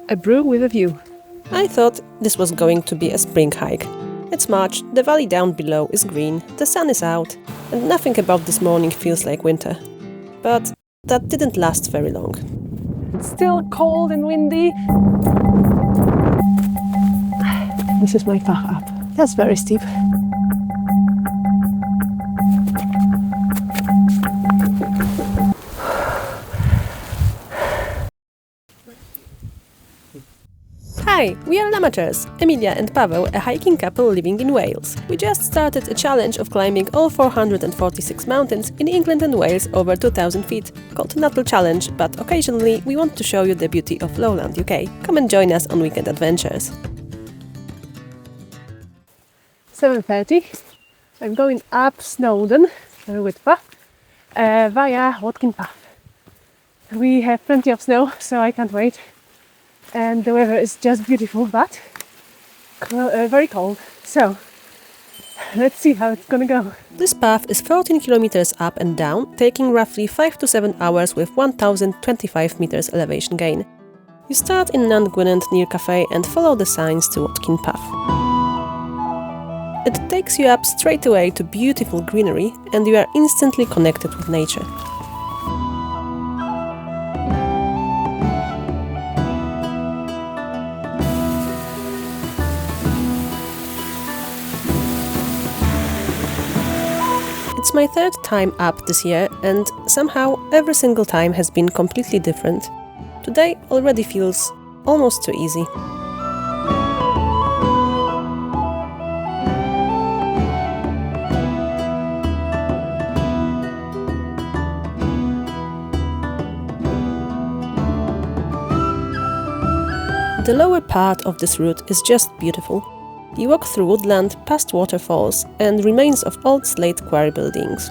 A brew with a view. I thought this was going to be a spring hike. It's March, the valley down below is green, the sun is out, and nothing about this morning feels like winter. But that didn't last very long. It's still cold and windy. This is my path up. That's very steep. Hi, we are amateurs, Emilia and Paweł, a hiking couple living in Wales. We just started a challenge of climbing all 446 mountains in England and Wales over 2,000 feet, called Nant Challenge, but occasionally we want to show you the beauty of lowland UK. Come and join us on weekend adventures. 7:30. I'm going up Snowdon, Wyddfa, via Watkin Path. We have plenty of snow, so I can't wait. And the weather is just beautiful, but very cold. So let's see how it's gonna go. This path is 14 kilometers up and down, taking roughly 5 to 7 hours with 1025 meters elevation gain. You start in Nant Gwynant near cafe and follow the signs to Watkin Path. It takes you up straight away to beautiful greenery and you are instantly connected with nature. It's my third time up this year and somehow every single time has been completely different. Today already feels almost too easy. The lower part of this route is just beautiful. You walk through woodland, past waterfalls and remains of old slate quarry buildings.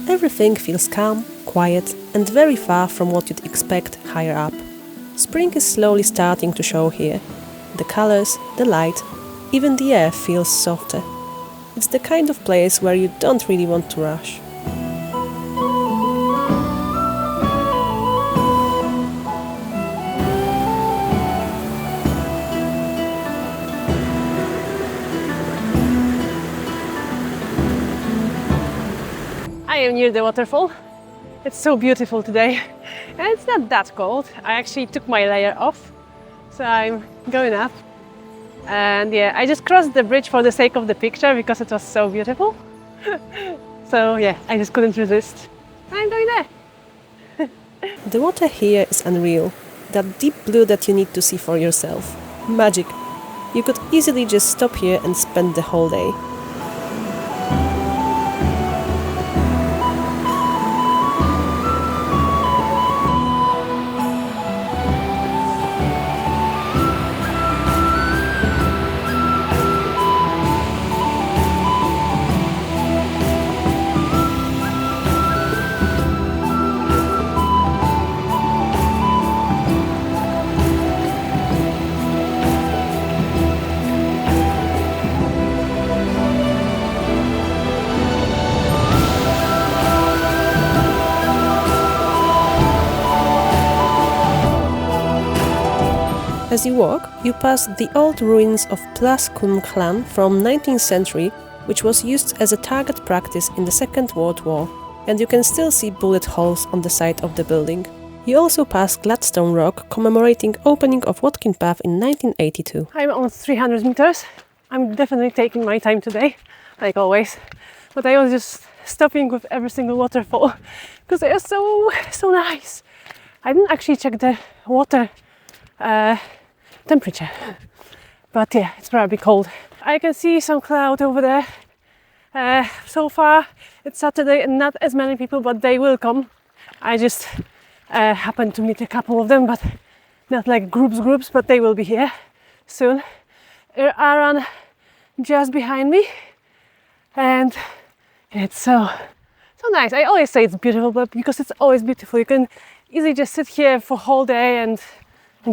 Everything feels calm, quiet and very far from what you'd expect higher up. Spring is slowly starting to show here. The colors, the light, even the air feels softer. It's the kind of place where you don't really want to rush. I am near the waterfall. It's so beautiful today. And it's not that cold. I actually took my layer off. So I'm going up. And yeah, I just crossed the bridge for the sake of the picture because it was so beautiful. So yeah, I just couldn't resist. I'm going there. The water here is unreal. That deep blue that you need to see for yourself. Magic. You could easily just stop here and spend the whole day. As you walk, you pass the old ruins of Bwlch from 19th century, which was used as a target practice in the Second World War, and you can still see bullet holes on the side of the building. You also pass Gladstone Rock commemorating opening of Watkin Path in 1982. I'm almost 300 meters. I'm definitely taking my time today, like always. But I was just stopping with every single waterfall because they are so nice. I didn't actually check the water temperature, but yeah, it's probably cold. I can see some cloud over there. So far it's Saturday and not as many people, but they will come. I just happened to meet a couple of them, but not like groups, but they will be here soon. Aaron just behind me, and it's so nice. I always say it's beautiful, but because it's always beautiful, you can easily just sit here for a whole day and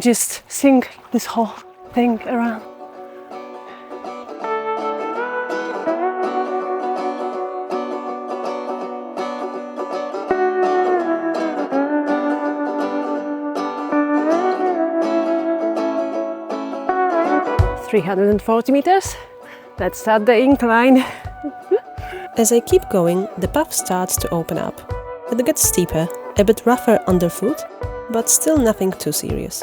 just sing this whole thing around. 340 meters. Let's start the incline. As I keep going, the path starts to open up. It gets steeper, a bit rougher underfoot, but still nothing too serious.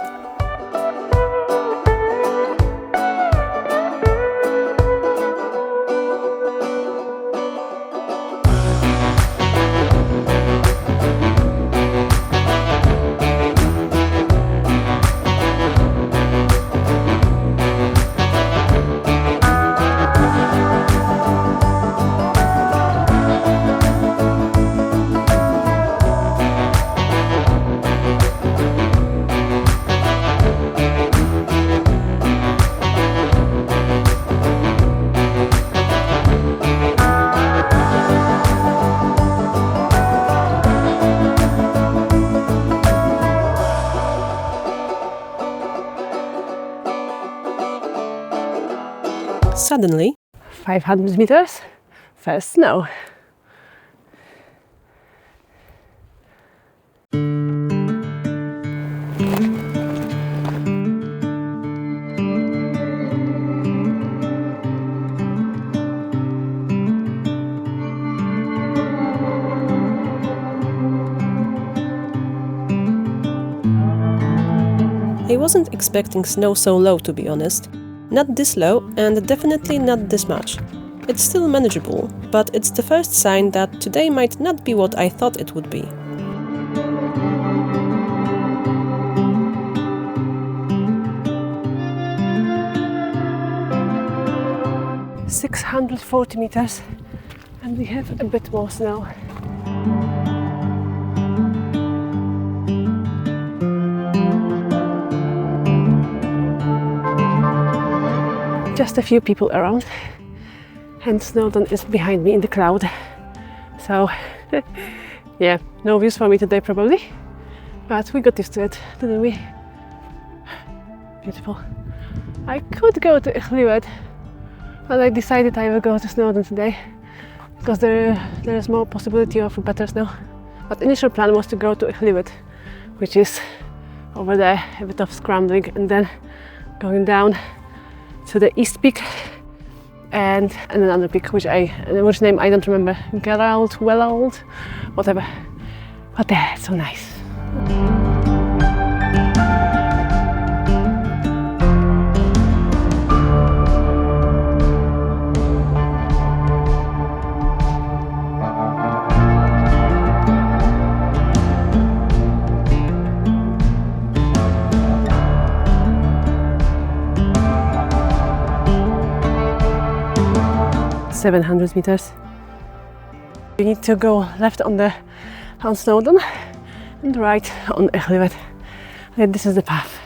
Suddenly, 500 meters, first snow. I wasn't expecting snow so low, to be honest. Not this low, and definitely not this much. It's still manageable, but it's the first sign that today might not be what I thought it would be. .640 meters, and we have a bit more snow. Just a few people around, and Snowdon is behind me in the cloud. So, yeah, no views for me today probably, but we got used to it, didn't we? Beautiful. I could go to Llywed, but I decided I will go to Snowdon today because there is more possibility of better snow. But initial plan was to go to Llywed, which is over there, a bit of scrambling, and then going down to the east peak and another peak which name I don't remember, Gerald, Wellald, whatever. But yeah, it's so nice. .700 meters. We need to go left on Snowdon and right on Llywed. And this is the path.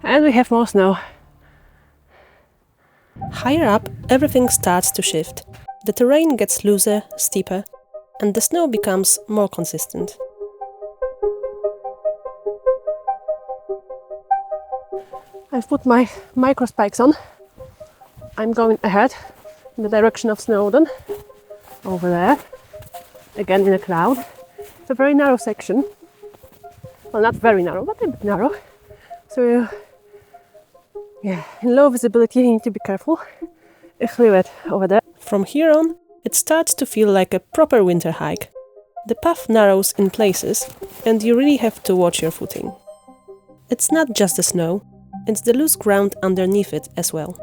And we have more snow. Higher up, everything starts to shift. The terrain gets looser, steeper, and the snow becomes more consistent. I've put my micro spikes on. I'm going ahead in the direction of Snowdon, over there, again in a cloud. It's a very narrow section. Well, not very narrow, but a bit narrow. So, yeah, in low visibility you need to be careful. Llywed over there. From here on, it starts to feel like a proper winter hike. The path narrows in places, and you really have to watch your footing. It's not just the snow, it's the loose ground underneath it as well.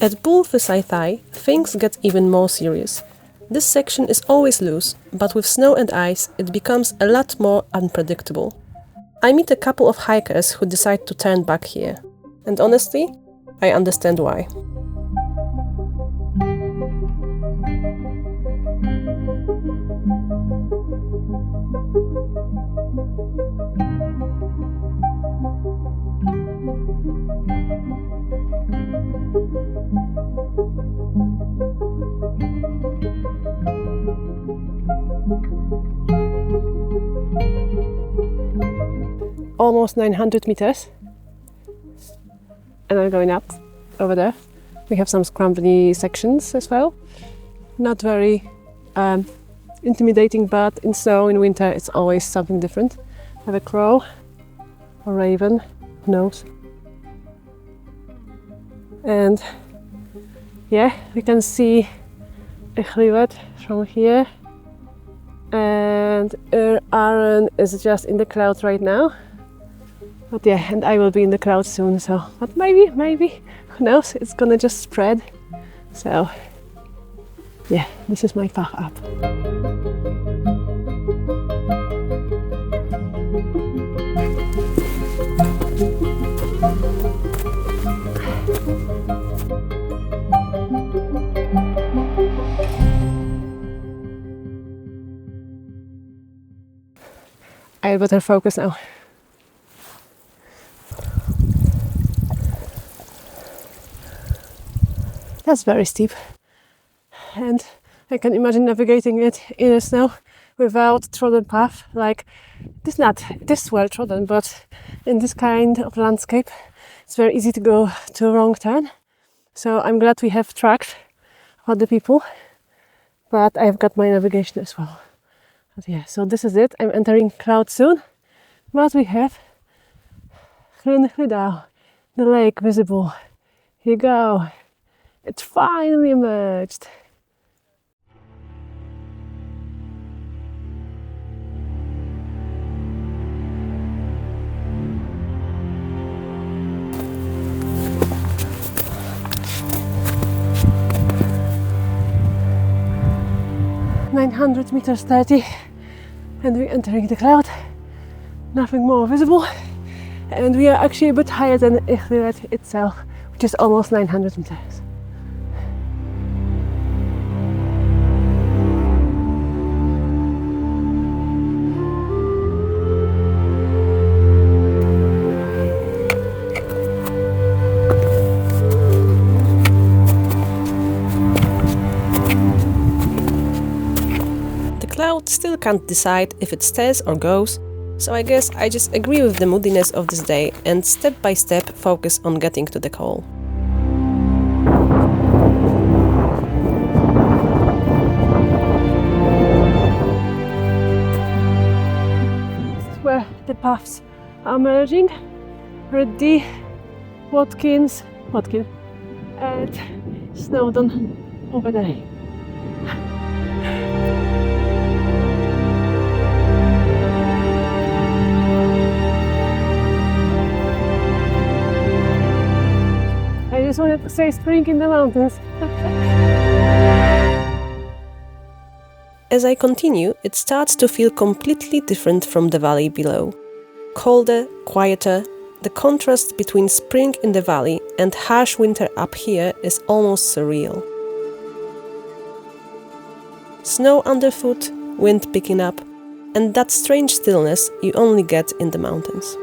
At Bwlch y Saethau, things get even more serious. This section is always loose, but with snow and ice, it becomes a lot more unpredictable. I meet a couple of hikers who decide to turn back here, and honestly, I understand why. almost 900 meters. And I'm going up over there. We have some scrambly sections as well. Not very intimidating, but in snow, in winter, it's always something different. I have a crow, a raven, who knows. And yeah, we can see a Gwynant from here. And Aaron is just in the clouds right now. But yeah, and I will be in the clouds soon, so, but maybe, who knows, it's gonna just spread. So yeah, this is my path up. I better focus now. That's very steep, and I can imagine navigating it in the snow without trodden path. Like, this not this well trodden, but in this kind of landscape, it's very easy to go to a wrong turn. So I'm glad we have tracked other people, but I've got my navigation as well. But yeah, so this is it. I'm entering cloud soon, but we have Waterfalls, the lake visible. Here you go. It finally emerged. (900 meters 30), and we're entering the cloud. Nothing more visible, and we are actually a bit higher than Gwynant itself, which is almost 900 meters. Still can't decide if it stays or goes, so I guess I just agree with the moodiness of this day and step by step focus on getting to the goal. This is where the paths are merging. Reddy, Watkin, and Snowdon over there. I just wanted to say spring in the mountains. As I continue, it starts to feel completely different from the valley below. Colder, quieter, the contrast between spring in the valley and harsh winter up here is almost surreal. Snow underfoot, wind picking up, and that strange stillness you only get in the mountains.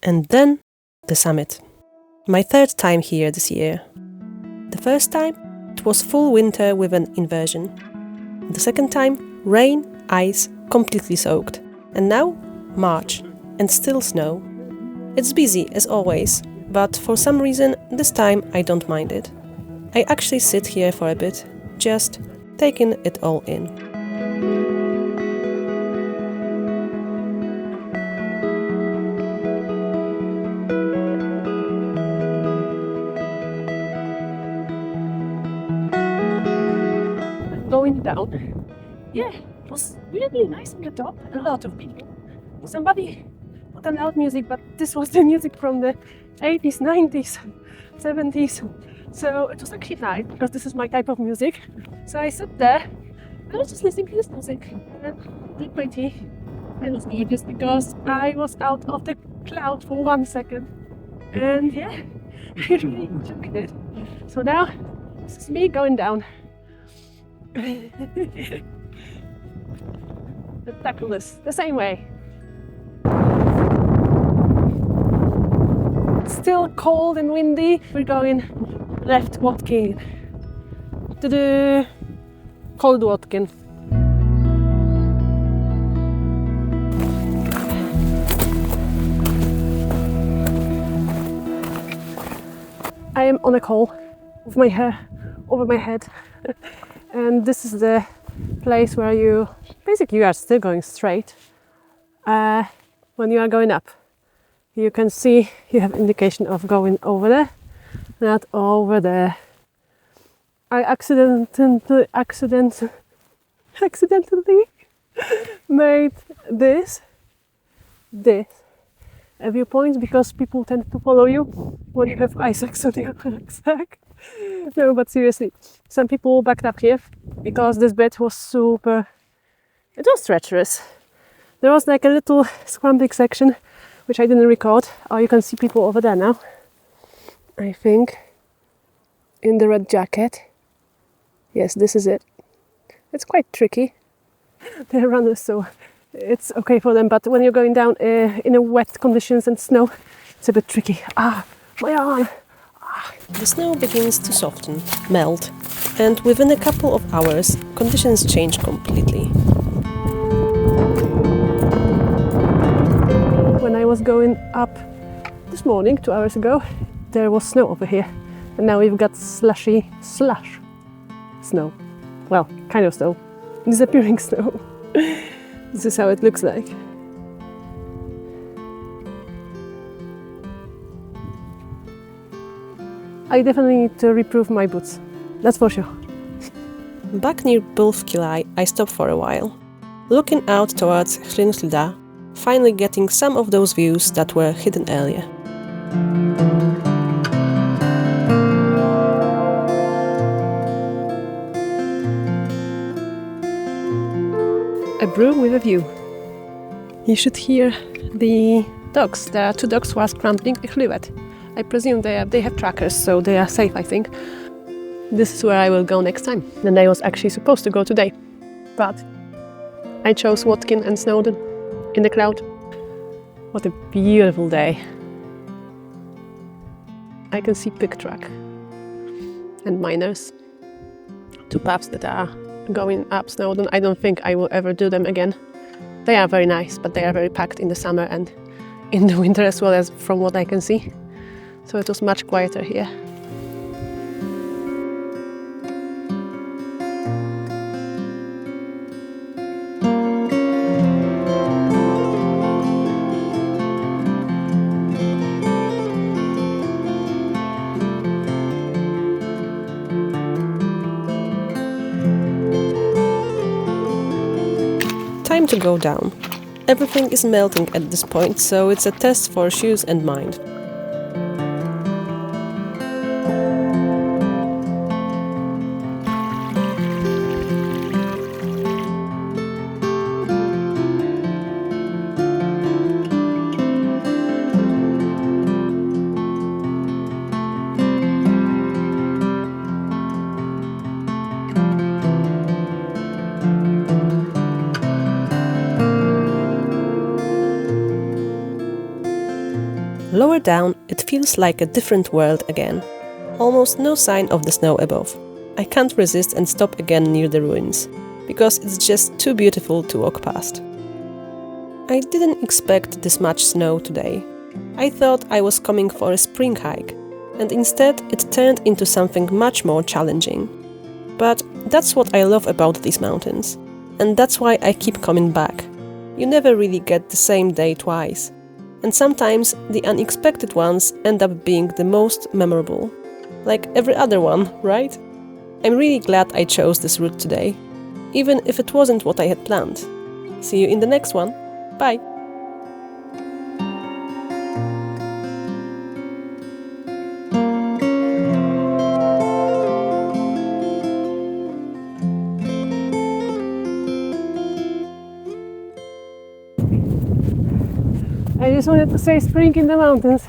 And then, the summit. My third time here this year. The first time, it was full winter with an inversion. The second time, rain, ice, completely soaked. And now, March, and still snow. It's busy, as always, but for some reason, this time I don't mind it. I actually sit here for a bit, just taking it all in. Going down. Yeah, it was really nice on the top. A lot of people. Somebody put on loud music, but this was the music from the 80s, 90s, 70s. So it was actually nice because this is my type of music. So I sat there and I was just listening to this music and drank my tea. It was gorgeous because I was out of the cloud for 1 second. And yeah, I really enjoyed it. So now this is me going down. Let's tackle this the same way. It's still cold and windy. We're going left Watkin to the cold Watkin. I am on a col with my hair over my head and this is the place where you are still going straight when you are going up. You can see you have indication of going over there, not over there. I accidentally made this a viewpoint because people tend to follow you when you have ice axe on your rucksack. No, but seriously, some people backed up here because this bit was it was treacherous. There was like a little scrambling section which I didn't record. Oh, you can see people over there now, I think, in the red jacket. Yes, this is it. It's quite tricky. They're runners, so it's okay for them, but when you're going down in a wet conditions and snow, it's a bit tricky. Ah, my arm! Ah. The snow begins to soften, melt, and within a couple of hours, conditions change completely. When I was going up this morning, 2 hours ago, there was snow over here, and now we've got slush snow. Well, kind of snow, disappearing snow. This is how it looks like. I definitely need to reprove my boots, that's for sure. Back near Bwlch y Saethau, I stopped for a while, looking out towards Snowdon, finally getting some of those views that were hidden earlier. A brew with a view. You should hear the dogs. There are 2 dogs who are scrambling a chlywet. I presume they have trackers, so they are safe, I think. This is where I will go next time. And I was actually supposed to go today, but I chose Watkin and Snowdon in the cloud. What a beautiful day. I can see pick track and miners. 2 paths that are going up Snowdon. I don't think I will ever do them again. They are very nice, but they are very packed in the summer and in the winter as well, as from what I can see. So it was much quieter here. Time to go down. Everything is melting at this point, so it's a test for shoes and mind. Lower down, it feels like a different world again. Almost no sign of the snow above. I can't resist and stop again near the ruins, because it's just too beautiful to walk past. I didn't expect this much snow today. I thought I was coming for a spring hike, and instead it turned into something much more challenging. But that's what I love about these mountains, and that's why I keep coming back. You never really get the same day twice. And sometimes the unexpected ones end up being the most memorable. Like every other one, right? I'm really glad I chose this route today, even if it wasn't what I had planned. See you in the next one. Bye! I just wanted to say spring in the mountains.